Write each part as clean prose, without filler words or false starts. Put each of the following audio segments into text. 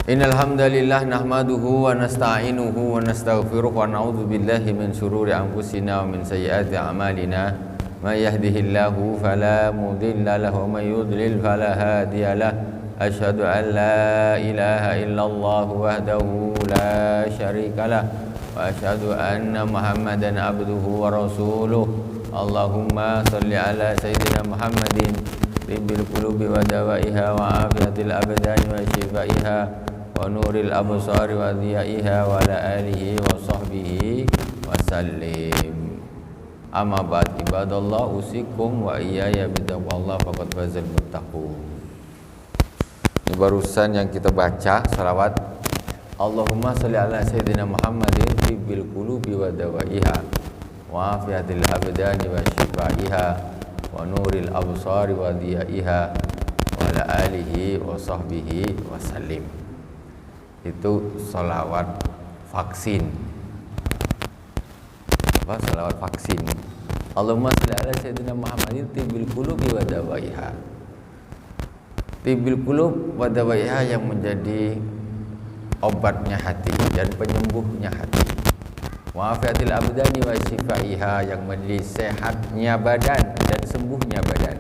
Innal hamdalillah nahmaduhu wa nasta'inuhu wa nastaghfiruh wa na'udzu billahi min shururi anfusina wa min sayyiati a'malina. May yahdihillahu fala mudilla lahu wa may yudlil fala hadiya lahu. Asyhadu an la ilaha illallah wahdahu la syarika lah wa asyhadu anna Muhammadan abduhu wa rasuluh. Allahumma shalli ala sayyidina Muhammadin tibbil qulubi wa dawaiha wa afiyatil abdani wa shifaiha wa nuril absari wa dhiyaiha wa ala alihi wa sahbihi wa sallim. Amma ba'd, ibadallah, usikum wa iyaya bitaqwallah faqad fazal muttaqun. Ini barusan yang kita baca salawat Allahumma sholli ala sayyidina Muhammadin tibbil qulubi wa dawaiha wa afiyatil abdani wa shifaiha wa nuril absari wa dhiyaiha wa ala alihi wa sahbihi wa sallim. Itu sholawat vaksin. Apa? Sholawat vaksin. Allahumma sholli ala sayyidina Muhammadin tibbil qulubi wa dawaiha. Tibbil qulub wa dawaiha, yang menjadi obatnya hati dan penyembuhnya hati. Wa afiyatil abdani wa shifaiha, yang menjadi sehatnya badan dan sembuhnya badan.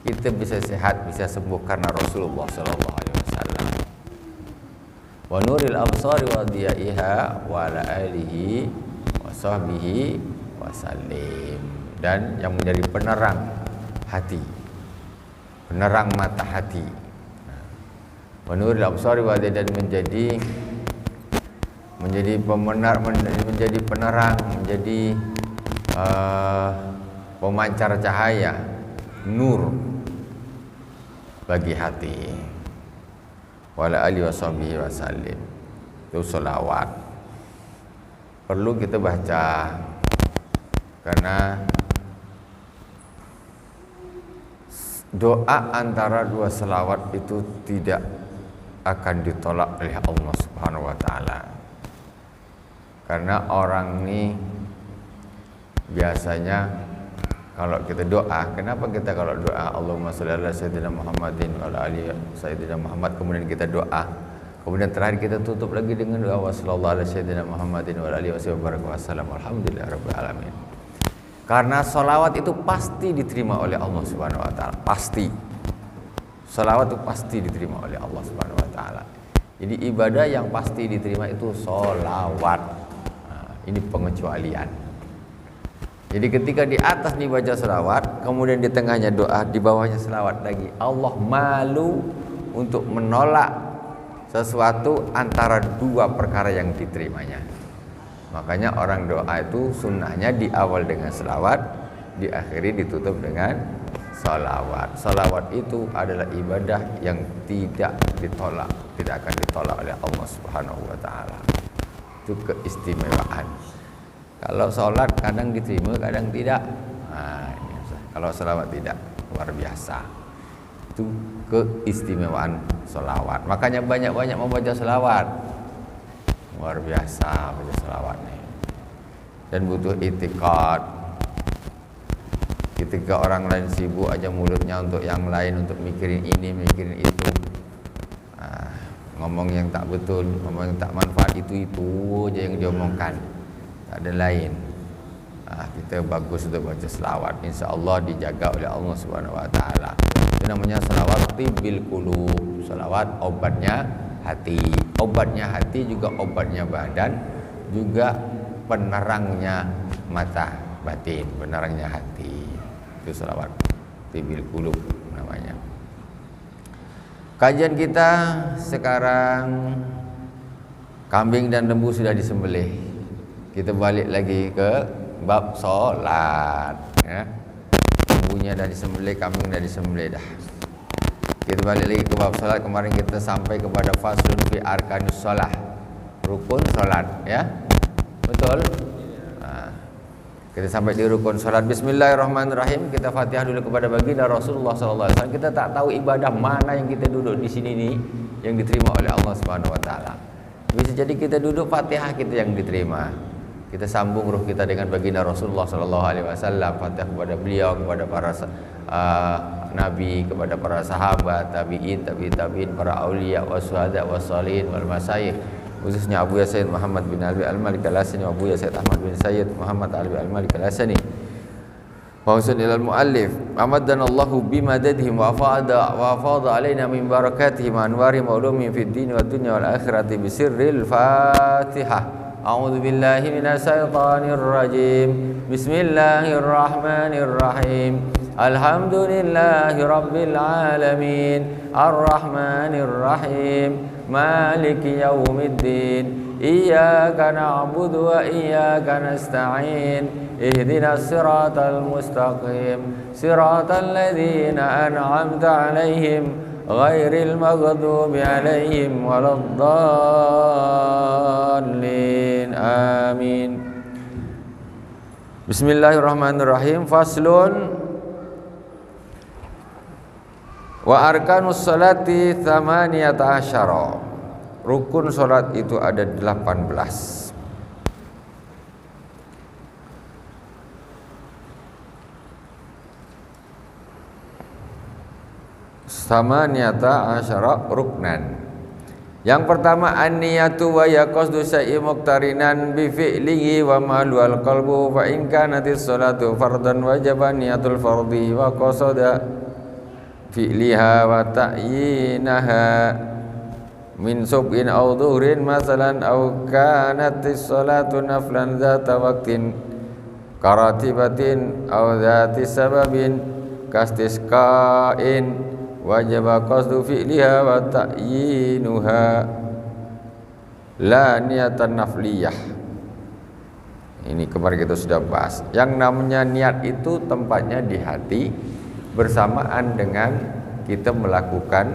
Kita bisa sehat, bisa sembuh karena Rasulullah sallallahu alaihi wasallam. Wa nuril absari wa dhiyaiha wa ala alihi wa sahbihi wa sallim, dan yang menjadi penerang hati, penerang mata hati. Wa nuril absari wa dhiyaiha, dan menjadi pemenar, menjadi penerang, menjadi pemancar cahaya, nur bagi hati. Wala alihi washabihi wasallim. Itu sholawat perlu kita baca, karena doa antara dua sholawat itu tidak akan ditolak oleh Allah Subhanahu wa taala. Karena orang ini biasanya kalau kita doa, kenapa kita kalau doa Allahumma sholli ala sayyidina Muhammadin wa ala ali sayyidina Muhammad, kemudian kita doa, kemudian terakhir kita tutup lagi dengan doa wa sallallahu ala sayyidina Muhammadin wa ala alihi wasallam alhamdulillahirabbil alamin. Karena sholawat itu pasti diterima oleh Allah Subhanahu wa taala, pasti. Sholawat itu pasti diterima oleh Allah Subhanahu wa taala. Jadi ibadah yang pasti diterima itu sholawat. Nah, ini pengecualian. Jadi ketika di atas dibaca selawat, kemudian di tengahnya doa, di bawahnya selawat lagi, Allah malu untuk menolak sesuatu antara dua perkara yang diterimanya. Makanya orang doa itu sunnahnya di awal dengan selawat, diakhiri ditutup dengan selawat. Selawat itu adalah ibadah yang tidak ditolak, tidak akan ditolak oleh Allah Subhanahu wa taala. Itu keistimewaan. Kalau sholat kadang diterima, kadang tidak. Nah, kalau sholawat tidak, luar biasa. Itu keistimewaan sholawat. Makanya banyak-banyak membaca sholawat. Luar biasa baca sholawat nih. Dan butuh itikad. Ketika orang lain sibuk aja mulutnya untuk yang lain, untuk mikirin ini, mikirin itu. Nah, ngomong yang tak betul, ngomong yang tak manfaat, itu aja yang diomongkan. Tak ada lain. Kita bagus untuk baca selawat, insyaallah dijaga oleh Allah Subhanahu wa taala. Itu namanya selawat tibbil qulub. Selawat obatnya hati. Obatnya hati juga obatnya badan, juga penerangnya mata batin, penerangnya hati. Itu selawat tibbil qulub namanya. Kajian kita sekarang kambing dan lembu sudah disembelih. Kita balik lagi ke bab solat, ya. Lembunya dah disembelih, kambing dah disembelih dah. Kita balik lagi ke bab solat. Kemarin kita sampai kepada faslun fi arkanus solah, rukun solat, ya. Betul? Kita sampai di rukun solat. Bismillahirrahmanirrahim. Kita Fatihah dulu kepada baginda Rasulullah SAW. Kita tak tahu ibadah mana yang kita duduk di sini nih yang diterima oleh Allah Subhanahu wa taala. Bisa jadi kita duduk Fatihah kita yang diterima. Kita sambung ruh kita dengan baginda Rasulullah sallallahu alaihi wasallam, Fatihah kepada beliau, kepada para nabi, kepada para sahabat, tabi'in, tabi'in, para aulia, wasyuhada, wassalihin, wal masyayikh, khususnya Abu Sayyid Muhammad bin Alwi Al-Malik Al-Hasani, Abu Sayyid Ahmad bin Sayyid Muhammad Alwi Al-Malik Al-Hasani. Wa husun ilal muallif amadana Allahu bimadadihim wa afada alaina min barakatihim wa anwarihim wa ulumihim fid din wa dunya wal akhirati bisirril Fatihah. A'udzu billahi minasy syaithanir rajim. Bismillahirrahmanirrahim. Alhamdulillahi rabbil alamin. Arrahmanir rahim. Maliki yaumiddin. Iyyaka na'budu wa iyyaka nasta'in. Ihdinas siratal mustaqim. Siratal ladzina an'amta 'alaihim ghairil maghdubi 'alaihim waladdallin. Amin. Bismillahirrahmanirrahim. Faslun wa arkanus salati thamaniyata asyara. Rukun salat itu ada 18. Thamaniyata asyara ruknan. Yang pertama an-niyatu wa yaqasdu syai'in muqtarinan bi fi'lihi wa malu al-qalbu fa in kanatis salatu fardan wajaba niyatul fardhi wa qasada fi'liha wa ta'yinaha min sub'in aw dhuhrin masalan aw kanatis salatu naflan dzata waqtin karatibatin aw dzati sababin kastisqa'in wajaba qasdu fi'liha wa ta'yinuha la niyatan nafliyah. Ini kemarin kita sudah bahas. Yang namanya niat itu tempatnya di hati bersamaan dengan kita melakukan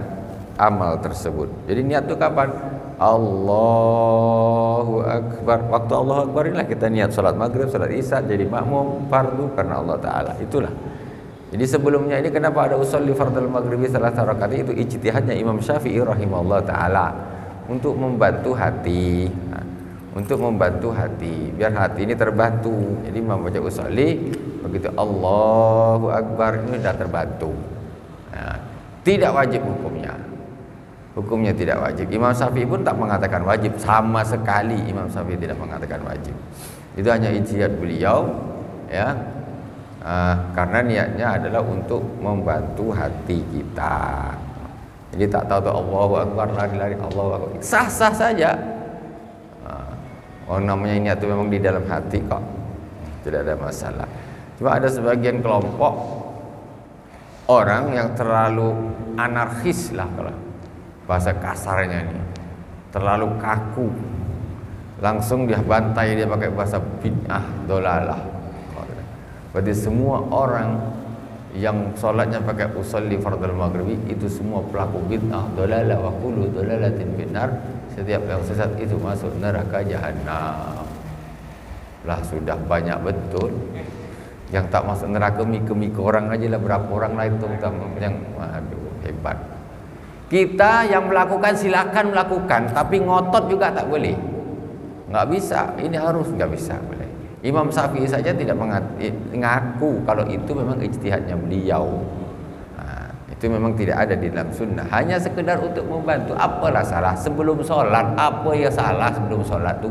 amal tersebut. Jadi niat itu kapan? Allahu Akbar. Waktu Allahu Akbar inilah kita niat salat maghrib, salat isya, jadi makmum fardu karena Allah Ta'ala. Itulah. Jadi sebelumnya ini kenapa ada usolli fardal maghribi salat rakaat, itu ijtihadnya Imam Syafi'i rahimahullah taala untuk membantu hati. Untuk membantu hati, biar hati ini terbantu. Jadi membaca usolli begitu Allahu Akbar ini sudah terbantu. Nah, tidak wajib hukumnya. Hukumnya tidak wajib. Imam Syafi'i pun tak mengatakan wajib sama sekali. Imam Syafi'i tidak mengatakan wajib. Itu hanya ijtihad beliau, ya. Karena niatnya adalah untuk membantu hati kita. Jadi tak tahu Allahu Akbar lari-lari Allahu Akbar, sah-sah saja. Orang namanya niat itu memang di dalam hati kok, tidak ada masalah. Cuma ada sebagian kelompok orang yang terlalu anarkis lah, kalau bahasa kasarnya ini, terlalu kaku, langsung dia bantai, dia pakai bahasa bid'ah dolalah. Berarti semua orang yang sholatnya pakai usolli fardal maghribi itu semua pelaku bid'ah dolalah wa kullu dolalatin finnar. Setiap yang sesat itu masuk neraka jahanam. Lah sudah banyak betul. Yang tak masuk neraka mika-mika orang aja lah, berapa orang lah itu yang aduh hebat. Kita yang melakukan silakan melakukan, tapi ngotot juga tak boleh. Enggak bisa, ini harus enggak bisa boleh. Imam Syafi'i saja tidak mengaku kalau itu memang ijtihadnya beliau. Nah, itu memang tidak ada di dalam sunnah. Hanya sekedar untuk membantu. Apalah salah sebelum sholat? Apa yang salah sebelum sholat itu?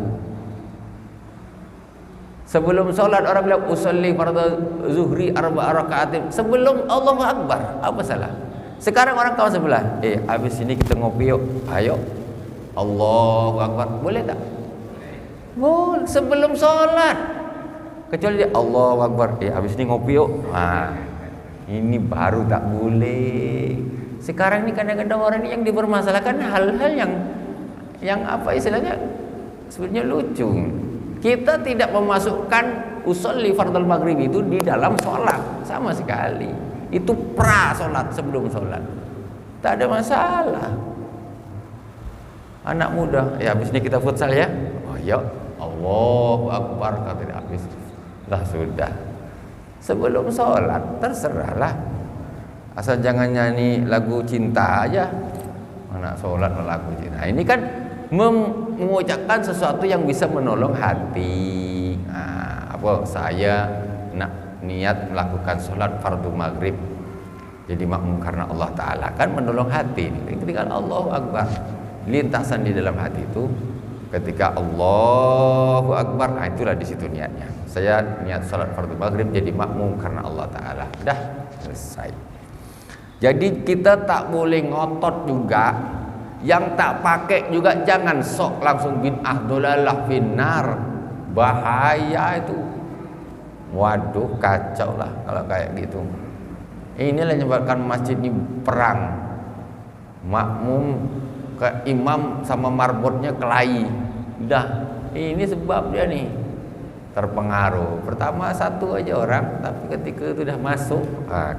Sebelum sholat orang bilang usolli fardhu zuhri arba'a raka'atin. Sebelum Allahu Akbar, apa salah? Sekarang orang kawan sebelah, habis ini kita ngopi yuk. Ayo. Allahu Akbar. Boleh tak? Boleh sebelum sholat. Kecuali dia Allahu Akbar, habis ini ngopi yuk. Nah, ini baru tak boleh. Sekarang ini kadang-kadang orang ini yang dipermasalahkan hal-hal yang apa istilahnya sebenarnya lucu. Kita tidak memasukkan usolli fardal maghrib itu di dalam sholat sama sekali. Itu pra sholat, sebelum sholat. Tak ada masalah. Anak muda, habis ini kita futsal ya. Oh ya, Allahu Akbar, kata dia habis. Lah sudah. Sebelum sholat terserahlah. Asal jangan nyanyi lagu cinta aja. Anak sholat lagu cinta. Nah, ini kan mengucapkan sesuatu yang bisa menolong hati. Nah, apa saya nak niat melakukan sholat fardu maghrib. jadi makmum karena Allah Ta'ala, kan menolong hati. Ketika Allahu Akbar, lintasan di dalam hati itu ketika Allahu Akbar, nah itulah di situ niatnya. Saya niat salat fardu maghrib jadi makmum karena Allah Ta'ala. Dah selesai. Jadi kita tak boleh ngotot juga. Yang tak pakai juga jangan sok langsung bid'ah dolalah finnar. Bahaya itu. Waduh, kacau lah kalau kayak gitu. Inilah yang menyebabkan masjid ini perang. Makmum ke imam sama marbotnya kelahi. Dah, ini sebab dia nih terpengaruh. Pertama satu aja orang, tapi ketika itu dah masuk,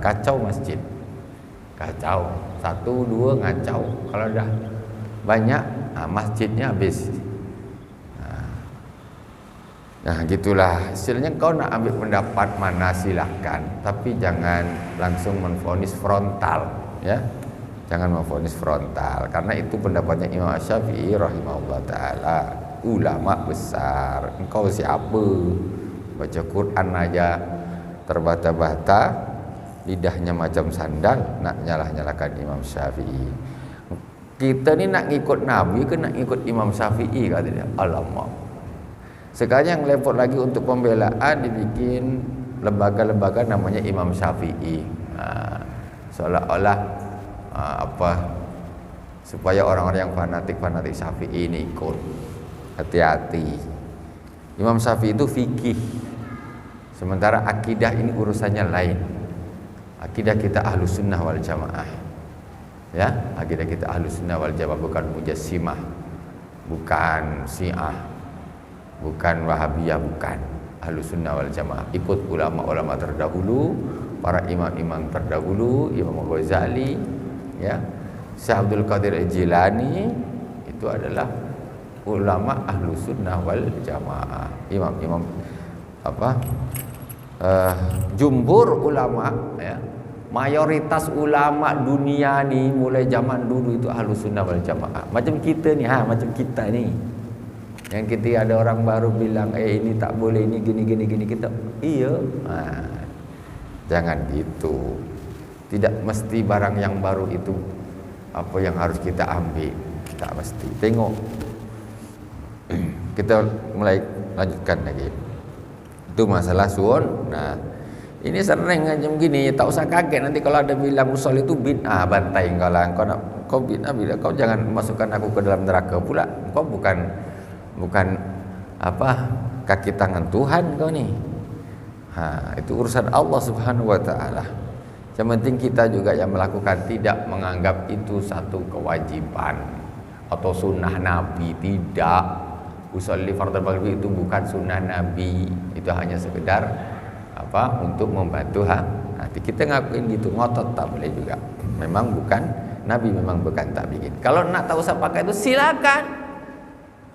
kacau masjid. Kacau. Satu, dua ngacau. Kalau dah banyak, masjidnya habis. Nah gitulah. Istilahnya kau nak ambil pendapat mana silahkan, tapi jangan langsung menvonis frontal, ya. Jangan menvonis frontal, karena itu pendapatnya Imam Syafi'i rahimahullah ta'ala, ulama besar. Engkau siapa? Baca Quran aja terbata-bata, lidahnya macam sandal, nak nyalah-nyalahkan Imam Syafi'i. Kita ni nak ngikut Nabi ke nak ngikut Imam Syafi'i, kata dia. Alamak. Sekarang yang lepot lagi untuk pembelaan dibikin lembaga-lembaga namanya Imam Syafi'i. Seolah-olah supaya orang-orang yang fanatik Syafi'i ini ikut. Hati-hati. Imam Syafi'i itu fikih. Sementara akidah ini urusannya lain. Akidah kita Ahlus Sunnah wal Jamaah. Ya, akidah kita Ahlus Sunnah wal Jamaah, bukan Mujassimah, bukan Syiah, bukan Wahabiyah, bukan. Ahlus Sunnah wal Jamaah. Ikut ulama-ulama terdahulu, para imam-imam terdahulu, Imam Ghazali, ya, Syekh Abdul Qadir Al-Jilani, itu adalah ulama Ahlus Sunnah wal Jamaah. Imam-imam jumhur ulama, ya, mayoritas ulama dunia ni mulai zaman dulu itu Ahlus Sunnah wal Jamaah. Macam kita ni, macam kita ni. Yang kita ada orang baru bilang ini tak boleh, ini gini kita, iya. Jangan gitu. Tidak mesti barang yang baru itu apa yang harus kita ambil. Tak mesti. Tengok. Kita mulai lanjutkan lagi. Itu masalah suun. Nah, ini sering macam gini, tak usah kaget nanti kalau ada bilang usul itu bid'ah, bantai engkau lah. Kau bid'ah, kau jangan masukkan aku ke dalam neraka pula. Kau bukan kaki tangan Tuhan kau ni. Itu urusan Allah Subhanahu wa taala. Yang penting kita juga yang melakukan, tidak menganggap itu satu kewajiban atau sunnah Nabi. Tidak. Usolli fardhu maghrib itu bukan sunnah Nabi. Itu hanya sekedar untuk membantu hati. Kita ngakuin gitu, ngotot tak boleh juga. Memang bukan Nabi, memang bukan tak bikin. Kalau nak tak usah pakai itu silakan,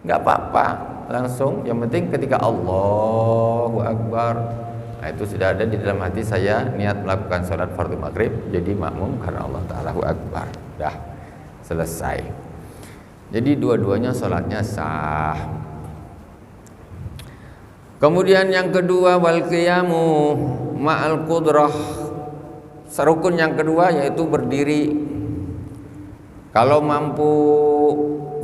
nggak apa-apa, langsung. Yang penting ketika Allahu Akbar, itu sudah ada di dalam hati saya niat melakukan sholat fardu maghrib jadi makmum karena Allah Ta'ala Akbar. Dah selesai. Jadi dua-duanya sholatnya sah. Kemudian yang kedua, wal qiyamu ma'al qudrah. Rukun yang kedua yaitu berdiri. Kalau mampu,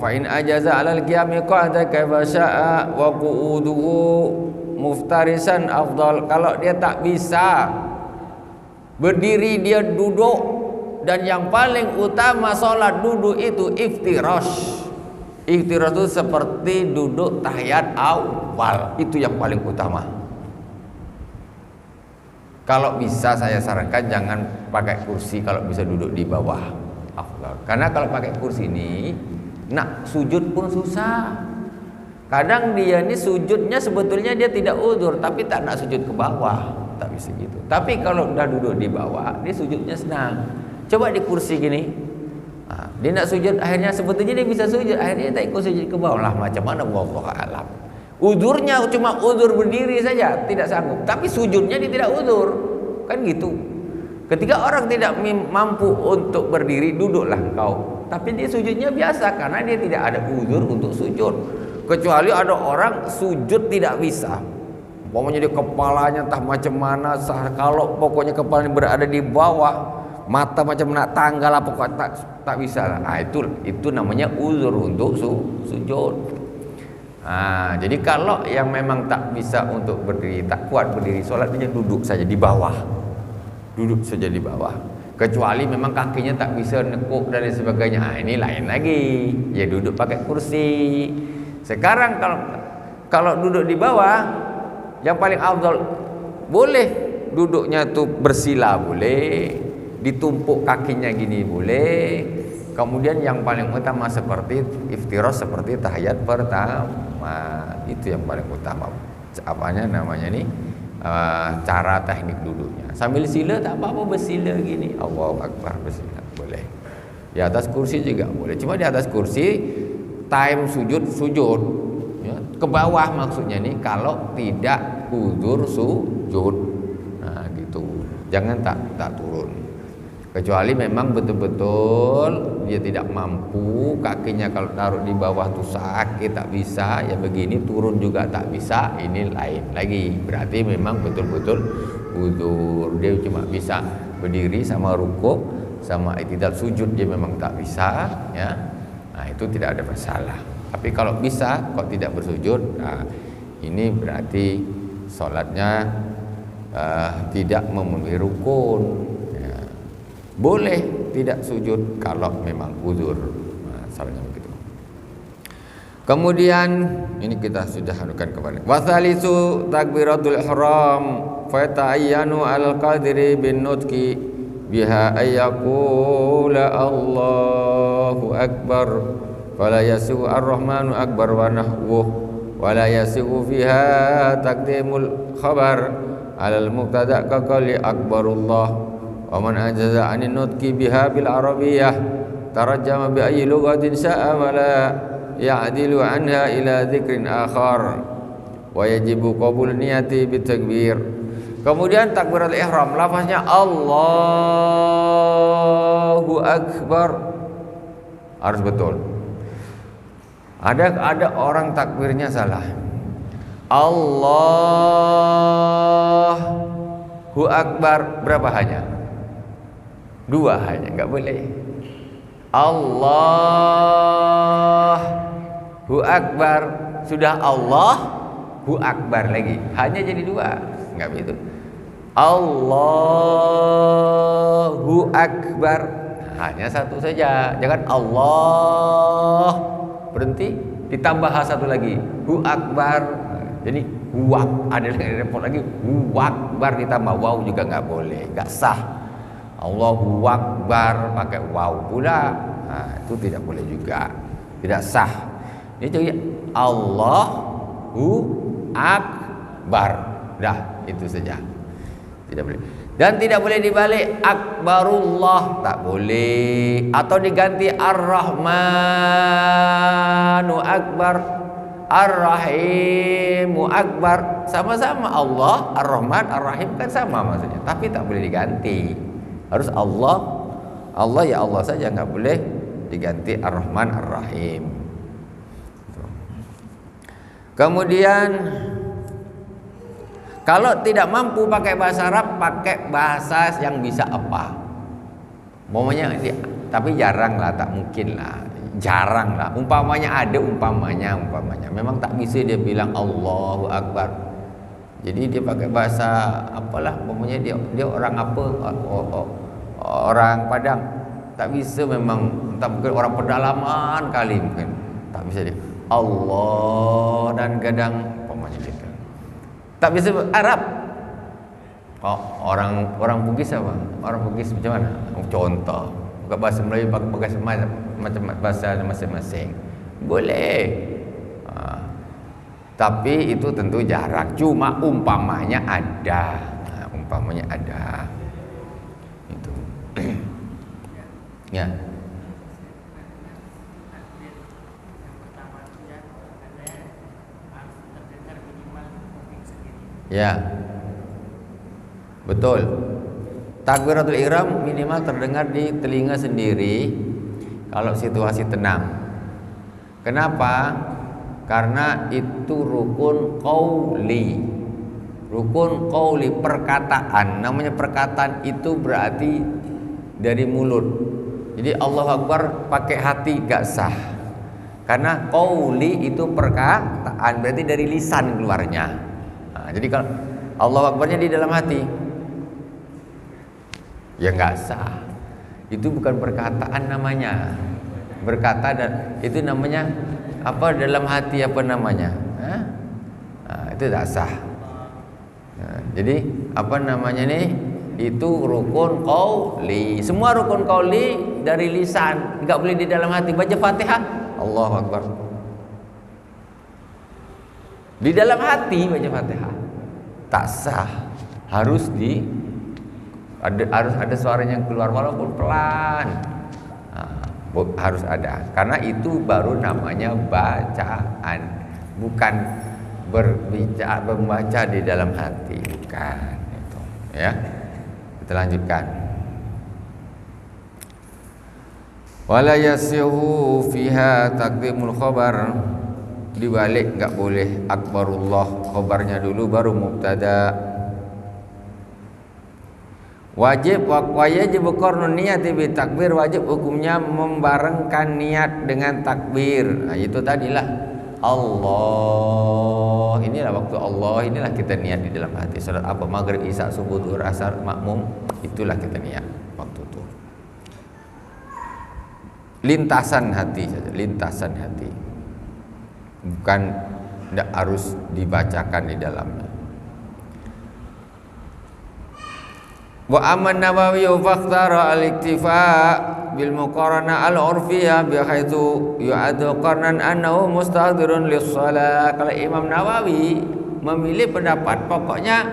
fa in ajaza 'alal qiyami qa'ada kaifa syaa wa qu'uduhu muftarisan afdal. Kalau dia tak bisa berdiri, dia duduk, dan yang paling utama solat duduk itu iftirash. Iftirash itu seperti duduk tahiyat awal, itu yang paling utama. Kalau bisa saya sarankan jangan pakai kursi, kalau bisa duduk di bawah afdal. Karena kalau pakai kursi ini nak sujud pun susah. Kadang dia ini sujudnya sebetulnya dia tidak udzur, tapi tak nak sujud ke bawah, tak bisa gitu. Tapi kalau udah duduk di bawah, dia sujudnya senang. Coba di kursi gini, dia nak sujud, akhirnya sebetulnya dia bisa sujud, akhirnya dia tak ikut sujud ke bawah lah. Macam mana? Wallahu a'lam. Udzurnya cuma udzur berdiri saja, tidak sanggup. Tapi sujudnya dia tidak udzur, kan gitu. Ketika orang tidak mampu untuk berdiri, duduklah engkau. Tapi dia sujudnya biasa karena dia tidak ada udzur untuk sujud. Kecuali ada orang sujud tidak bisa, pokoknya dia kepalanya entah macam mana, kalau pokoknya kepalanya berada di bawah, mata macam nak tanggal apa kok tak bisa lah. Itu namanya uzur untuk sujud. Jadi kalau yang memang tak bisa untuk berdiri, tak kuat berdiri solat, dia duduk saja di bawah. Duduk saja di bawah. Kecuali memang kakinya tak bisa nekuk dan sebagainya. Ini lain lagi. Ya duduk pakai kursi. Sekarang kalau duduk di bawah, yang paling afdal boleh duduknya tuh bersila boleh, ditumpuk kakinya gini boleh. Kemudian yang paling utama seperti iftirash, seperti tahiyat pertama, itu yang paling utama. Apanya namanya nih? Cara teknik duduknya. Sambil sila tak apa-apa, bersila gini. Allahu Akbar, bersila boleh. Di atas kursi juga boleh. Cuma di atas kursi time sujud ya, ke bawah maksudnya nih kalau tidak uzur sujud. Gitu. Jangan tak turun. Kecuali memang betul-betul dia tidak mampu, kakinya kalau taruh di bawah tuh sakit, tak bisa, ya begini turun juga tak bisa, ini lain lagi. Berarti memang betul-betul uzur. Dia cuma bisa berdiri sama rukuk, sama i'tidal sujud dia memang tak bisa, ya. Itu tidak ada masalah. Tapi kalau bisa kok tidak bersujud, ini berarti sholatnya tidak memenuhi rukun. Boleh tidak sujud kalau memang uzur. Salahnya begitu. Kemudian ini kita sudah anukan kembali. Wasalisu takbiratul ihram fa ta'ayyanu al-qadri bin nutqi biha ayyaqula Allahu akbar fala yasihu ar-rahmanu akbar wa nahwuh wala yasihu fiha taqdimul khabar alal muqtada ka qali akbarullah. Wa man ajaza 'anil nutqi biha bil arabiyyah tarajjama bi ayyi lughatin sya'a wa la ya'dilu 'anha ila dzikrin akhar wa yajibu qabul niyati bit takbir. Kemudian takbiratul ihram lafaznya Allahu akbar harus betul. Ada orang takbirnya salah. Allahu akbar berapa hanya? 2 hanya, enggak boleh. Allahu akbar, sudah Allahu akbar lagi, hanya jadi 2, enggak begitu. Allahu akbar, hanya 1 saja. Jangan Allah berhenti ditambah 1 lagi, hu akbar. Jadi huak, ada repot lagi, hu akbar ditambah waw juga enggak boleh, enggak sah. Allahu akbar pakai waw pula, itu tidak boleh juga, tidak sah. Ini jadi Allahu akbar, dah itu saja, tidak boleh. Dan tidak boleh dibalik akbarullah, tak boleh, atau diganti ar-rahmanu akbar, ar-rahimu akbar, sama-sama Allah, ar-rahman, ar-rahim kan sama maksudnya, tapi tak boleh diganti. Harus Allah ya Allah saja, nggak boleh diganti ar-rahman, ar-rahim. Kemudian kalau tidak mampu pakai bahasa Arab, pakai bahasa yang bisa apa? Umpamanya, tapi jarang lah, tak mungkin lah, jarang lah. Umpamanya ada, umpamanya memang tak bisa dia bilang Allahu Akbar. Jadi dia pakai bahasa apalah, umpamanya dia orang apa? Orang Padang, tak bisa memang, entah mungkin orang pedalaman kali mungkin, tak bisa dia Allah dan gadang, umpamanya gitu. Tak bisa Arab. Orang Bugis apa? Orang Bugis macam mana? Contoh, bukan bahasa Melayu pakai macam bahasa masing-masing. Boleh. Tapi itu tentu jarak. Cuma umpamanya ada. Umpamanya ada. Itu. Ya. Ya, betul. Takbiratul ihram minimal terdengar di telinga sendiri kalau situasi tenang. Kenapa? Karena itu rukun qauli. Rukun qauli, perkataan. Namanya perkataan itu berarti dari mulut. Jadi Allahu Akbar pakai hati gak sah. Karena qauli itu perkataan, berarti dari lisan keluarnya. Nah, jadi kalau Allahu Akbarnya di dalam hati, ya gak sah. Itu bukan perkataan namanya. Berkata dan itu namanya apa dalam hati apa namanya? Nah, itu tak sah. Nah, jadi apa namanya nih? Itu rukun qauli. Semua rukun qauli dari lisan, enggak boleh di dalam hati. Baca Fatihah, Allahu Akbar. Di dalam hati baca Fatihah. Tak sah. Harus ada suaranya yang keluar walaupun pelan. Harus ada. Karena itu baru namanya bacaan, bukan membaca di dalam hati, bukan itu. Ya. Kita lanjutkan. Wala yasihu fiha taqdimul khabar. Dibalik enggak boleh akbarullah, khabarnya dulu baru mubtada. Wajib qarnun niyati bi takbir, wajib hukumnya membarengkan niat dengan takbir. Nah, itu tadilah Allah. Inilah waktu Allah, inilah kita niat di dalam hati. Salat apa? Maghrib, isya, subuh, zuhur, asar, makmum, itulah kita niat waktu itu. Lintasan hati saja, lintasan hati. Bukan tidak harus dibacakan di dalamnya. Wa amman Nawawi fakhtara al-iktifa bil muqarana al-urfiyah bi haitsu yu'addu qarnan annahu mustahdirun lis-shalah. Kalau Imam Nawawi memilih pendapat pokoknya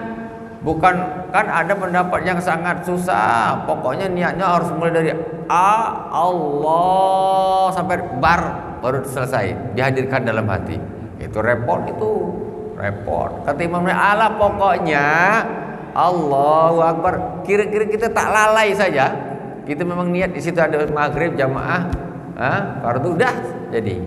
bukan, kan ada pendapat yang sangat susah, pokoknya niatnya harus mulai dari Allah sampai baru selesai dihadirkan dalam hati. Itu repot, itu repot. Kata Imam Nawawi, ala pokoknya Allahu Akbar. Kira-kira kita tak lalai saja. Kita memang niat di situ ada maghrib jamaah, fardu dah jadi.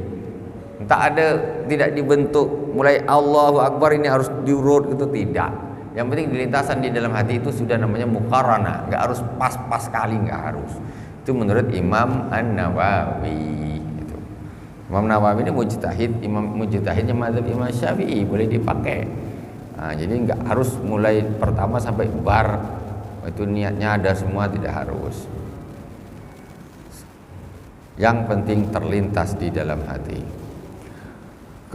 Tak ada, tidak dibentuk mulai Allahu Akbar ini harus diurut, itu tidak. Yang penting di lintasan di dalam hati itu sudah namanya muqarana, enggak harus pas-pas kali, enggak harus. Itu menurut Imam An-Nawawi. Itu. Imam Nawawi ini mujtahid, mujtahidnya mazhab Imam Syafi'i, boleh dipakai. Nah, jadi enggak harus mulai pertama sampai bar itu niatnya ada semua, tidak harus. Yang penting terlintas di dalam hati.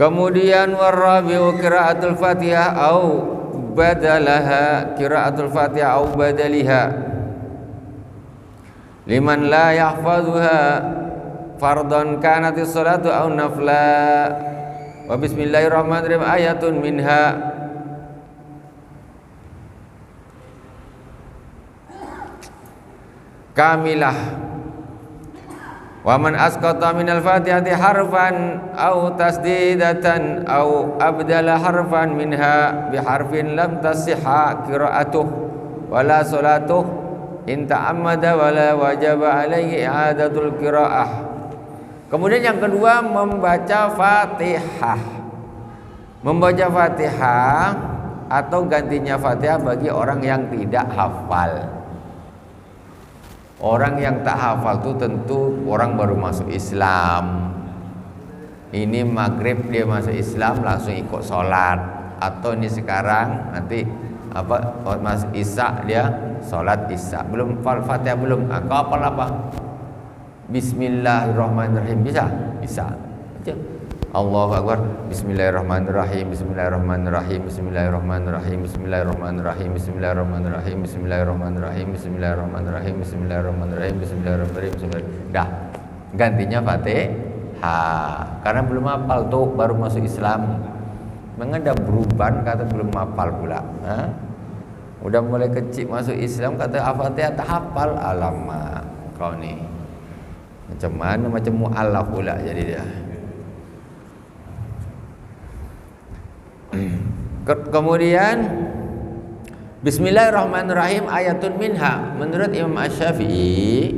Kemudian warabi'u qiraatul Fatihah au badalaha, qiraatul Fatihah au badaliha liman la yahfazuha fardhan kanatis salatu au nafla. Wa bismillahirrahmanirrahim ayatun minha. Kamilah. Wa man asqata minal Fatihati harfan aw tasdidatan aw abdala harfan minha bi harfin lam tasihha qira'atuh wala salatuh in ta'ammada wala wajaba alaihi i'adatul qira'ah. Kemudian yang kedua, membaca Fatihah. Membaca Fatihah atau gantinya Fatihah bagi orang yang tidak hafal. Orang yang tak hafal itu tentu orang baru masuk Islam. Ini maghrib dia masuk Islam langsung ikut sholat. Atau ini sekarang nanti masuk isya dia sholat isya. Belum Fatihah belum. Kau hafal apa? Bismillahirrahmanirrahim, bisa? Bisa. Baca. Allahu Akbar. Bismillahirrahmanirrahim. Bismillahirrahmanirrahim. Bismillahirrahmanirrahim. Bismillahirrahmanirrahim. Bismillahirrahmanirrahim. Bismillahirrahmanirrahim. Bismillahirrahmanirrahim. Bismillahirrahmanirrahim. Bismillahirrahmanirrahim. Dah. Gantinya Fatihah. Karena belum hafal tuh, baru masuk Islam. Memang ada beruban kata belum hafal pula. Udah mulai kecil masuk Islam kata Fatihah tak hafal. Alamak, kau nih. Macam mana, macam mu'allaf pula jadi dia. Kemudian Bismillahirrahmanirrahim ayatun minha. Menurut Imam Asy-Syafi'i,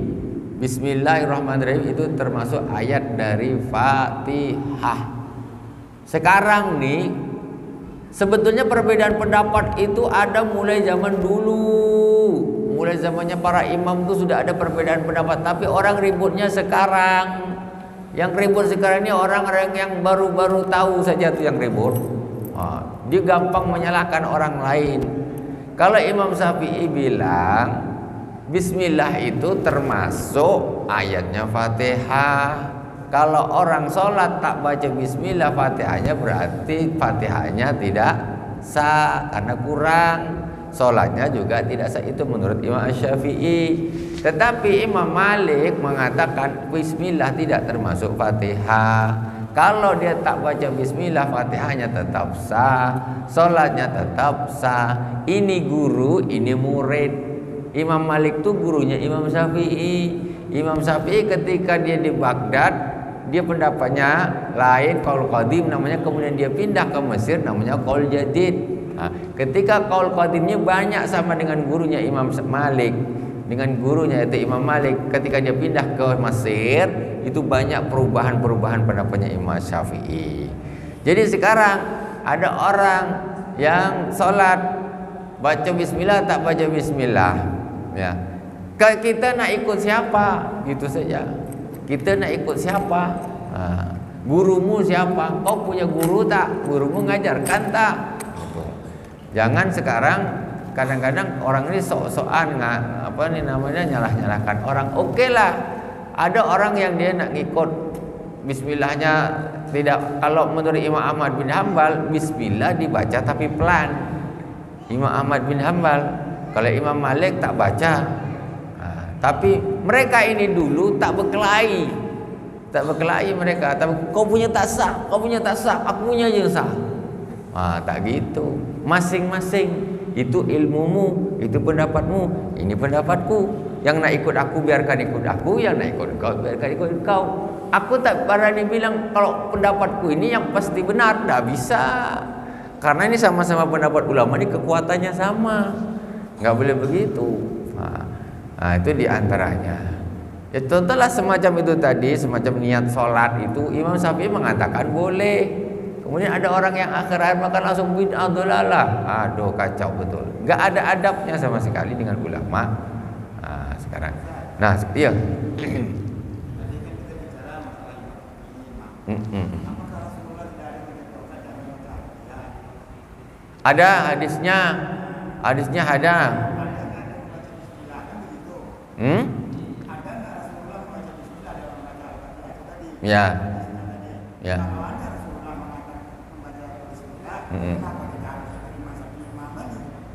Bismillahirrahmanirrahim itu termasuk ayat dari Fatihah. Sekarang nih sebetulnya perbedaan pendapat itu ada mulai zaman dulu. mulai zamannya para imam tuh sudah ada perbedaan pendapat, tapi orang ributnya sekarang. Yang ribut sekarang ini orang-orang yang baru-baru tahu saja tuh yang ribut. Dia gampang menyalahkan orang lain. Kalau Imam Syafi'i bilang Bismillah itu termasuk ayatnya Fatihah. Kalau orang sholat tak baca Bismillah Fatihahnya, berarti Fatihahnya tidak sah karena kurang. Sholatnya juga tidak sah, itu menurut Imam Syafi'i. Tetapi Imam Malik mengatakan Bismillah tidak termasuk Fatihah. Kalau dia tak baca Bismillah, Fatihahnya tetap sah, sholatnya tetap sah. Ini guru, ini murid. Imam Malik itu gurunya Imam Syafi'i. Imam Syafi'i ketika dia di Baghdad, dia pendapatnya lain, qaul qadim namanya, kemudian dia pindah ke Mesir namanya qaul jadid. Ketika qaul qadimnya banyak sama dengan gurunya Imam Malik, dengan gurunya yaitu Imam Malik, ketika dia pindah ke Mesir itu banyak perubahan-perubahan pendapatnya Imam Syafi'i. Jadi sekarang ada orang yang sholat baca Bismillah tak baca Bismillah, ya. Kita nak ikut siapa? Gitu saja. Kita nak ikut siapa? Gurumu siapa? Kau punya guru tak? Gurumu ngajarkan tak? Jangan sekarang kadang-kadang orang ini sok-sokan nyalah-nyalahkan orang. Oke lah, ada orang yang dia nak ngikut Bismillahnya tidak. Kalau menurut Imam Ahmad bin Hambal, Bismillah dibaca tapi pelan. Imam Ahmad bin Hambal. Kalau Imam Malik tak baca. Tapi mereka ini dulu tak berkelahi mereka. Tapi kau punya tak sah, kau punya tak sah, aku punya je sah. Tak gitu. Masing-masing itu ilmumu, itu pendapatmu, ini pendapatku. Yang nak ikut aku biarkan ikut aku, yang nak ikut kau biarkan ikut kau. Aku tak berani bilang kalau pendapatku ini yang pasti benar, tak bisa. Karena ini sama-sama pendapat ulama, ini kekuatannya sama. Enggak boleh begitu. Itu diantaranya. Ya contohlah semacam itu tadi, semacam niat sholat itu Imam Syafi'i mengatakan boleh. Kemudian ada orang yang akhir-akhir makan langsung bid'ah dhalalah. Aduh, kacau betul. Enggak ada adabnya sama sekali dengan ulama. Sekarang. Nah, iya. Ada hadisnya. Hadisnya ada. Ya. Ya.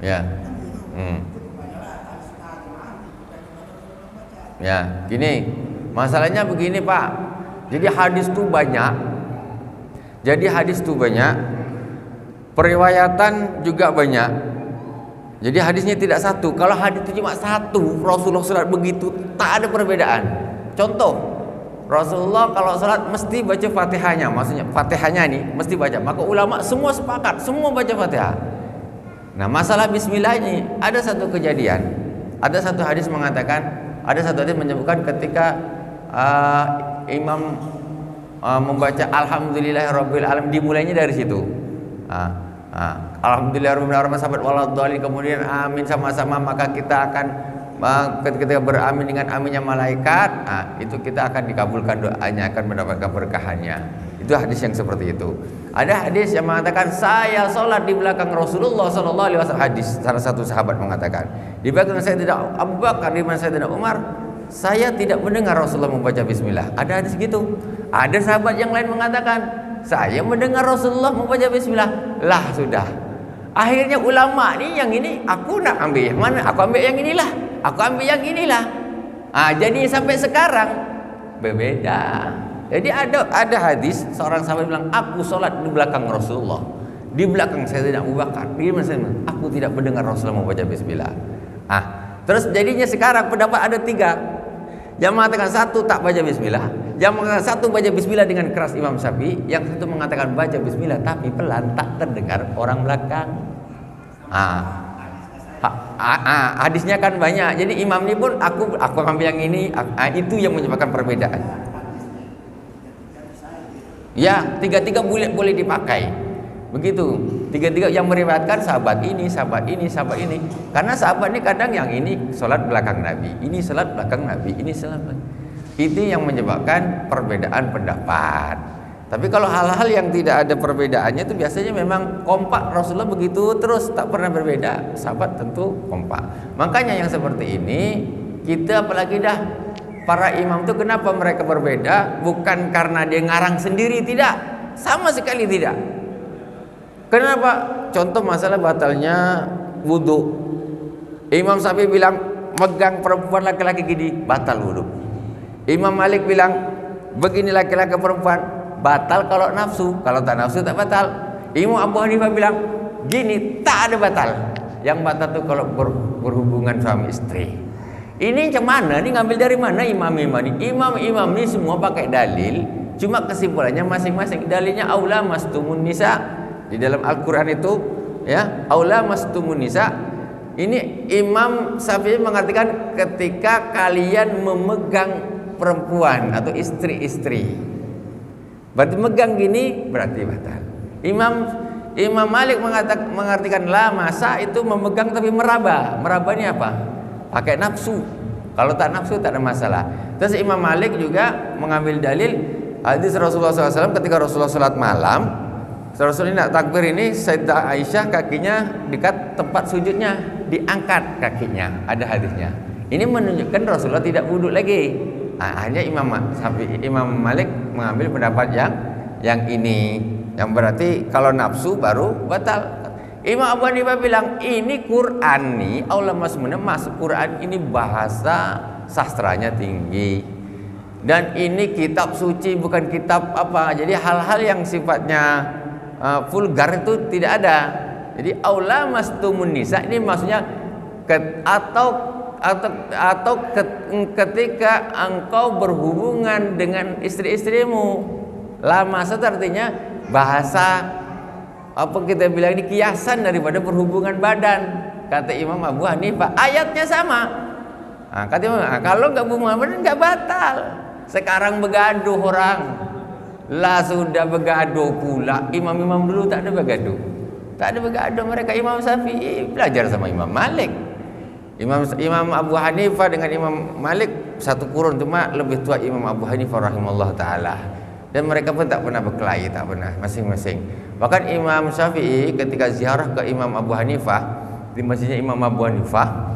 Ya. Ya, gini. Masalahnya begini, Pak. Jadi hadis itu banyak. Periwayatan juga banyak. Jadi hadisnya tidak satu. Kalau hadis itu cuma satu, Rasulullah salat begitu, tak ada perbedaan. Contoh, Rasulullah kalau salat mesti baca Fatihahnya, maksudnya Fatihahnya ini mesti baca. Maka ulama semua sepakat, semua baca Fatihah. Nah, masalah bismillah ini ada satu kejadian. Ada satu hadis mengatakan, ada satu hadis menyebutkan ketika imam membaca alhamdulillahirabbil alamin, dimulainya dari situ. Alhamdulillahirabbil alamin sampai waladhdallin, kemudian amin sama-sama, maka kita akan ketika beramin dengan aminnya malaikat, itu kita akan dikabulkan doanya, akan mendapatkan berkahannya. Itu hadis yang seperti itu. Ada hadis yang mengatakan saya sholat di belakang Rasulullah sallallahu alaihi wasallam. Hadis salah satu sahabat mengatakan, di belakang saya tidak Abu Bakar, di mana saya tidak Umar, saya tidak mendengar Rasulullah membaca bismillah. Ada hadis gitu. Ada sahabat yang lain mengatakan, saya mendengar Rasulullah membaca bismillah. Lah sudah. Akhirnya ulama nih yang ini, aku nak ambil yang mana? Aku ambil yang inilah. Aku ambil yang inilah. Jadi sampai sekarang berbeda. Jadi ada hadis seorang sahabat bilang, aku sholat di belakang Rasulullah, di belakang saya tidak Abu Bakar, di mana saya, aku tidak mendengar Rasulullah membaca bismillah. Terus jadinya sekarang pendapat ada tiga. Yang mengatakan satu tak baca bismillah, yang mengatakan satu baca bismillah dengan keras Imam Syafi'i, yang satu mengatakan baca bismillah tapi pelan, tak terdengar orang belakang. Hadisnya kan banyak. Jadi imam ini pun aku ambil yang ini, itu yang menyebabkan perbedaan. Ya, tiga-tiga boleh dipakai. Begitu. Tiga-tiga yang meriwayatkan sahabat ini, sahabat ini, sahabat ini. Karena sahabat ini kadang yang ini sholat belakang Nabi, ini sholat belakang Nabi, ini sholat belakang. Itu yang menyebabkan perbedaan pendapat. Tapi kalau hal-hal yang tidak ada perbedaannya itu biasanya memang kompak. Rasulullah begitu terus, tak pernah berbeda. Sahabat tentu kompak. Makanya yang seperti ini kita apalagi dah para imam itu kenapa mereka berbeda? Bukan karena dia ngarang sendiri, tidak. Sama sekali tidak. Kenapa? Contoh masalah batalnya wudhu. Imam Syafi'i bilang megang perempuan laki-laki gini batal wudhu. Imam Malik bilang begini laki-laki perempuan batal kalau nafsu, kalau tak nafsu tak batal. Imam Abu Hanifah bilang gini tak ada batal. Yang batal itu kalau berhubungan suami istri. Ini macam mana? Ini ngambil dari mana imam-imam ini? Imam-imam ini semua pakai dalil, cuma kesimpulannya masing-masing. Dalilnya aula mastumun nisa. Di dalam Al-Quran itu ya, aula mastumun nisa. Ini Imam Syafi'i mengartikan ketika kalian memegang perempuan atau istri-istri. Berarti megang gini berarti batal. Imam Malik mengartikan la masa itu memegang tapi meraba. Meraba ini apa? Pakai nafsu. Kalau tak nafsu tak ada masalah. Terus Imam Malik juga mengambil dalil hadis Rasulullah SAW ketika Rasulullah salat malam. Rasulullah nak takbir ini Sayyidah Aisyah kakinya dekat tempat sujudnya, diangkat kakinya, ada hadisnya. Ini menunjukkan Rasulullah tidak wudhu lagi. Hanya Imam Malik mengambil pendapat yang ini, yang berarti kalau nafsu baru batal. Imam Abu Hanifah bilang ini Quran nih, Allah masuk Quran ini bahasa sastranya tinggi. Dan ini kitab suci bukan kitab apa. Jadi hal-hal yang sifatnya vulgar itu tidak ada. Jadi aula mastumun nisa ini maksudnya ketika engkau berhubungan dengan istri-istrimu. Lama artinya bahasa apa kita bilang ini kiasan daripada berhubungan badan. Kata Imam Abu Hanifah ayatnya sama. Kata Imam, kalau nggak berhubungan badan nggak batal. Sekarang begaduh orang. Lah sudah begaduh pula. Imam-imam dulu tak ada begaduh. Tak ada begaduh mereka. Imam Syafi'i belajar sama Imam Malik. Imam Abu Hanifah dengan Imam Malik satu kurun, cuma lebih tua Imam Abu Hanifah rahimahullah ta'ala. Dan mereka pun tak pernah berkelahi, tak pernah, masing-masing. Bahkan Imam Syafi'i ketika ziarah ke Imam Abu Hanifah di masjidnya Imam Abu Hanifah,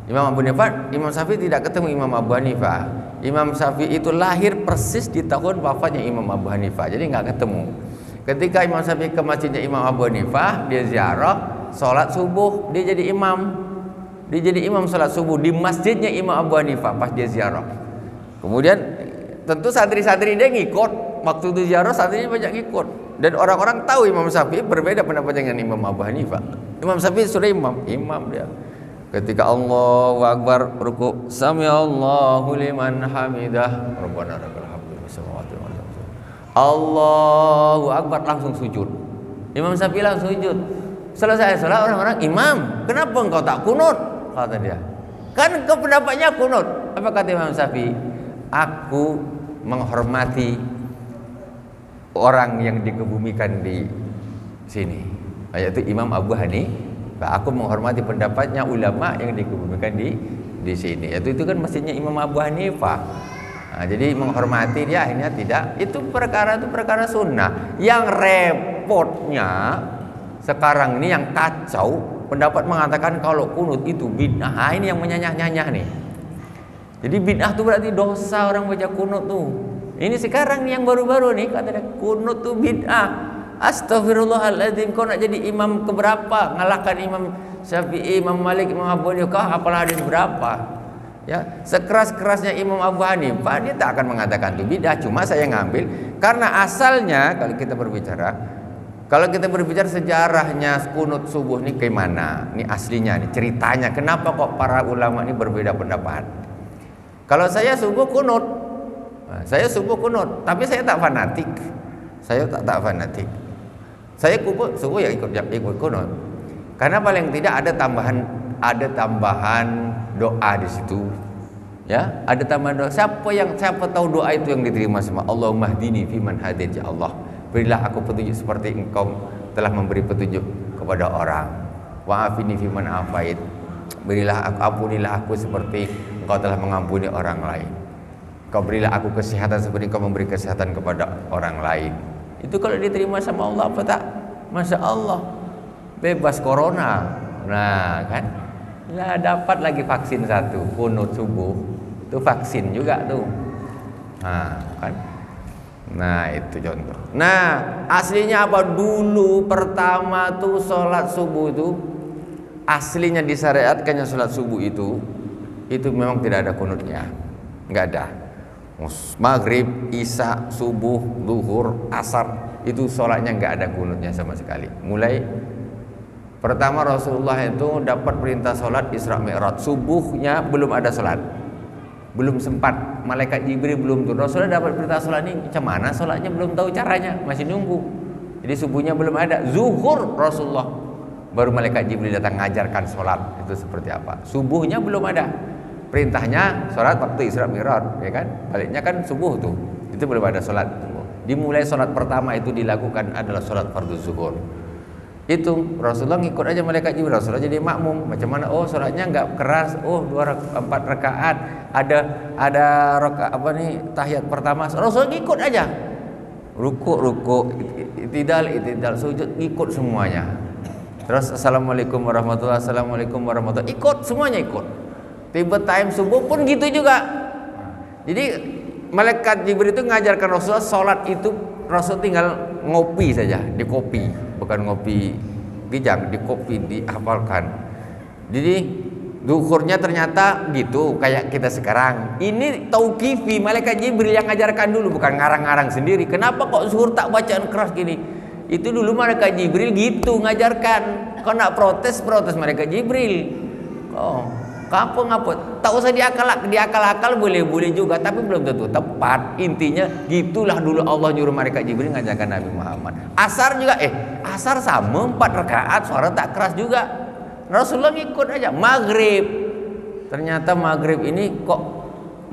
Imam Syafi'i tidak ketemu Imam Abu Hanifah. Imam Syafi'i itu lahir persis di tahun wafatnya Imam Abu Hanifah, jadi nggak ketemu. Ketika Imam Syafi'i ke masjidnya Imam Abu Hanifah, dia ziarah, sholat subuh, dia jadi imam sholat subuh di masjidnya Imam Abu Hanifah pas dia ziarah. Kemudian tentu santri-santri dia ngikut, waktu itu ziarah santrinya banyak ngikut. Dan orang-orang tahu Imam Syafi'i berbeda pendapat dengan Imam Abu Hanifah. Imam Syafi'i sudah imam dia. Ketika Allahu Akbar ruku, sami Allahu liman hamidah, Rabbana lakal hamdu fis samawati wal ardi. Allahu Akbar langsung sujud. Imam Syafi'i langsung sujud. Selesai salat orang-orang, "Imam, kenapa engkau tak kunut?" kata dia. Kan kau pendapatnya kunut. Apa kata Imam Syafi'i? Aku menghormati orang yang dikebumikan di sini, yaitu Imam Abu Hanifah. Aku menghormati pendapatnya ulama yang dikebumikan di sini. Itu kan mestinya Imam Abu Hanifah. Jadi menghormati dia akhirnya tidak. Itu perkara sunnah. Yang repotnya sekarang ini yang kacau pendapat mengatakan kalau kunut itu bid'ah. Ini yang menyanyah-nyanyah nih. Jadi bid'ah itu berarti dosa orang baca kunut tuh. Ini sekarang nih yang baru-baru nih katanya kunut tuh bid'ah. Astagfirullahaladzim, kau nak jadi imam keberapa? Ngalahkan Imam Syafi'i, Imam Malik, Imam Abu Hanifah, apalah hadis berapa? Ya, sekeras-kerasnya Imam Abu Hanifah dia tak akan mengatakan itu bidah. Cuma saya ngambil karena asalnya kalau kita berbicara sejarahnya kunut subuh ini gimana? Ini aslinya, ini ceritanya. Kenapa kok para ulama ini berbeda pendapat? Kalau saya subuh kunut, tapi saya tak fanatik. Saya tak fanatik. Saya subuh ya ikut kunut. Karena paling tidak ada tambahan doa di situ. Ya, ada tambahan doa. Siapa tahu doa itu yang diterima sama Allahumma hdini fiman hadait, ya Allah. Berilah aku petunjuk seperti engkau telah memberi petunjuk kepada orang. Wa'afini fiman afait, ampunilah aku seperti engkau telah mengampuni orang lain. Kau berilah aku kesehatan seperti engkau memberi kesehatan kepada orang lain. Itu kalau diterima sama Allah apa tak? Masya Allah, bebas corona. Nah kan, lah dapat lagi vaksin satu, kunut subuh, itu vaksin juga tuh. Nah kan, nah itu contoh. Nah aslinya apa dulu? Pertama tuh sholat subuh itu aslinya disyariatkannya sholat subuh itu memang tidak ada kunutnya, nggak ada. Maghrib, isya, subuh, zuhur, asar itu sholatnya nggak ada kunutnya sama sekali. Mulai pertama Rasulullah itu dapat perintah sholat Isra Mi'raj, subuhnya belum ada sholat, belum sempat, malaikat Jibril belum turun. Rasulullah dapat perintah sholat ini macam mana sholatnya, belum tahu caranya, masih nunggu. Jadi subuhnya belum ada. Zuhur Rasulullah baru malaikat Jibril datang ngajarkan sholat itu seperti apa. Subuhnya belum ada. Perintahnya sholat waktu Isra Mi'raj, ya kan? Baliknya kan subuh tuh, itu belum ada sholat. Dimulai sholat pertama itu dilakukan adalah sholat fardu zuhur. Itu Rasulullah ngikut aja malaikat Jibril. Rasulullah jadi makmum. Macam mana? Oh sholatnya nggak keras. Oh 4 rakaat. Ada rakaat apa nih? Tahiyat pertama. Rasulullah ngikut aja. Ruku, itidal, sujud, ikut semuanya. Terus assalamualaikum warahmatullahi, assalamualaikum warahmatullahi, ikut semuanya ikut. Tiba time subuh pun gitu juga. Jadi malaikat Jibril itu ngajarkan Rasulullah sholat itu, Rasul tinggal ngopi saja, di kopi, bukan ngopi bijang, di kopi, dihafalkan. Jadi zuhurnya ternyata gitu kayak kita sekarang. Ini tauqifi, malaikat Jibril yang ngajarkan dulu, bukan ngarang-ngarang sendiri. Kenapa kok zuhur tak bacaan keras gini? Itu dulu malaikat Jibril gitu ngajarkan. Kau nak protes malaikat Jibril. Ngapa? Tak usah diakal-akal boleh juga, tapi belum tentu tepat. Intinya gitulah dulu Allah nyuruh malaikat Jibril ngajarkan Nabi Muhammad. Asar juga, asar sama 4 rakaat, suara tak keras juga. Rasulullah ngikut aja. Maghrib, ternyata maghrib ini kok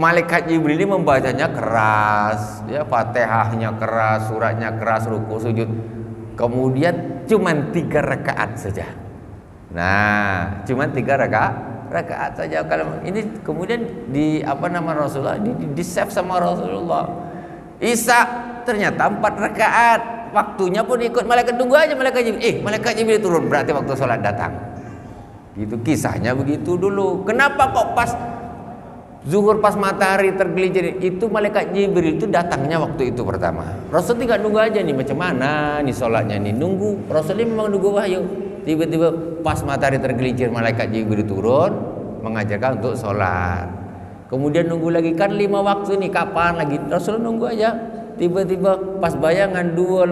malaikat Jibril ini membacanya keras, ya Fatihahnya keras, suratnya keras, ruku sujud. Kemudian cuman 3 rakaat saja. Nah, cuman 3 rakaat saja. Kalau ini kemudian Rasulullah di save sama Rasulullah. Isya ternyata 4 rakaat. Waktunya pun ikut malaikat, tunggu aja malaikat Jibril. Malaikat Jibril turun, berarti waktu sholat datang. Gitu kisahnya begitu dulu. Kenapa kok pas zuhur, pas matahari tergelincir itu malaikat Jibril itu datangnya waktu itu pertama. Rasul tinggal nunggu aja nih macam mana nih sholatnya nih, nunggu. Rasul ini memang nunggu wahyu. Tiba-tiba pas matahari tergelincir malaikat Jibril turun mengajarkan untuk sholat. Kemudian nunggu lagi kan 5 waktu nih, kapan lagi? Rasul nunggu aja. Tiba-tiba pas bayangan 2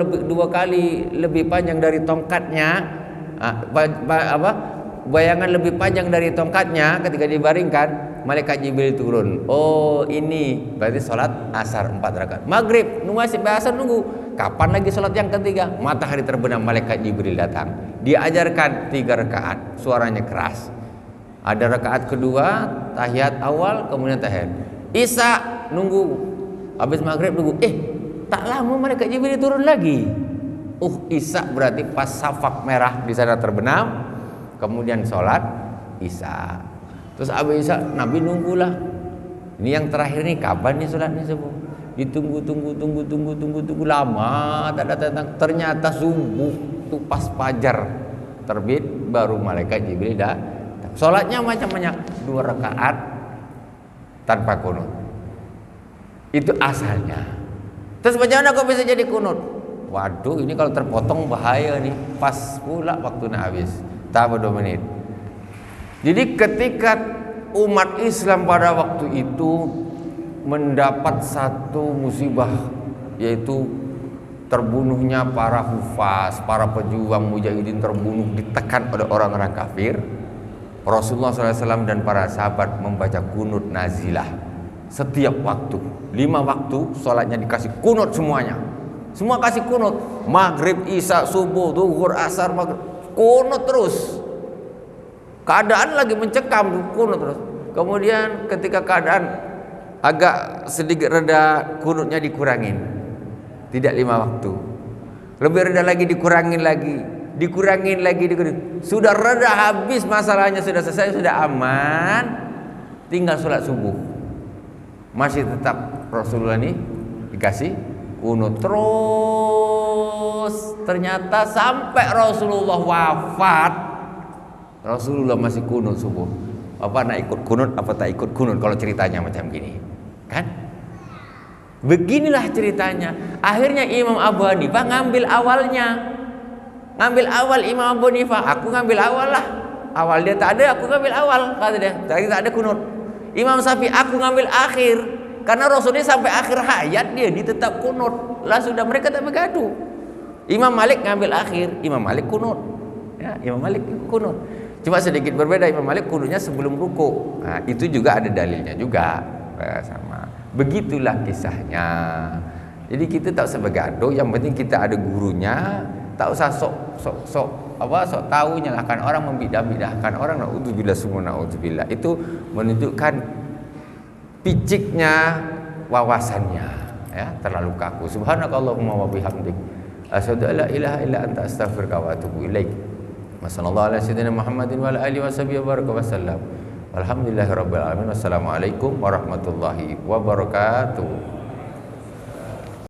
kali lebih panjang dari tongkatnya, bayangan lebih panjang dari tongkatnya ketika dibaringkan, malaikat Jibril turun. Oh ini berarti sholat asar 4 rakaat. Maghrib masih asar nunggu. Kapan lagi sholat yang ketiga? Matahari terbenam, malaikat Jibril datang. Dia ajarkan 3 rakaat, suaranya keras. Ada rakaat kedua, tahiyat awal, kemudian tahiyat. Isya nunggu, habis maghrib nunggu. Tak lama malaikat Jibril turun lagi. Isya berarti pas safak merah di sana terbenam. Kemudian sholat isya. Terus habis isya Nabi nunggulah. Ini yang terakhir nih, kapan nih sholat nih subuh? Ditunggu lama tak datang. Ternyata subuh tuh pas fajar terbit baru malaikat Jibril datang. Sholatnya macam-macam, 2 rakaat tanpa kunut. Itu asalnya. Terus bagaimana kok bisa jadi kunut? Waduh, ini kalau terpotong bahaya nih. Pas pula waktunya habis. Tambah 2 menit. Jadi ketika umat Islam pada waktu itu mendapat satu musibah, yaitu terbunuhnya para hufaz, para pejuang mujahidin terbunuh, ditekan oleh orang-orang kafir. Rasulullah SAW dan para sahabat membaca kunut nazilah setiap waktu. 5 waktu sholatnya dikasih kunut semuanya. Semua kasih kunut. Maghrib, isya, subuh, zuhur, asar, maghrib, kunut terus. Keadaan lagi mencekam, kunut terus. Kemudian ketika keadaan agak sedikit reda, kunutnya dikurangin. Tidak 5 waktu. Lebih rendah lagi dikurangin lagi, sudah reda habis masalahnya, sudah selesai, sudah aman, tinggal sholat subuh. Masih tetap Rasulullah ini dikasih kunut terus. Ternyata sampai Rasulullah wafat, Rasulullah masih kunut subuh. Apa nak ikut kunut, apa tak ikut kunut kalau ceritanya macam gini, kan? Beginilah ceritanya. Akhirnya Imam Abu Hanifah ngambil awalnya. Ngambil awal Imam Abu Hanifah. Aku ngambil awal lah. Awal dia tak ada, aku ngambil awal, kata dia. Tak ada kunut. Imam Syafi'i, aku ngambil akhir. Karena Rasulullah sampai akhir hayat dia tetap kunut. Lah sudah, mereka tak bergaduh. Imam Malik ngambil akhir, Imam Malik kunut. Ya, Imam Malik kunut. Cuma sedikit berbeda, Imam Malik kunutnya sebelum ruku. Nah, itu juga ada dalilnya juga. Sama. Begitulah kisahnya. Jadi kita tak usah bergaduh, yang penting kita ada gurunya. Tak usah sok tahu nyalahkan orang, membidah-bidahkan orang. Naudzubillah, semua naudzubillah. Itu menunjukkan piciknya wawasannya, ya, terlalu kaku. Subhanakallahumma wa bihamdik, asyhadu an la ilaha illa anta, astaghfiruka wa atubu ilaik. Wassallallahu ala sayyidina Muhammadin wa ala alihi washabihi wa baraka wasallam. Alhamdulillahirabbil alamin. Wassalamualaikum warahmatullahi wabarakatuh.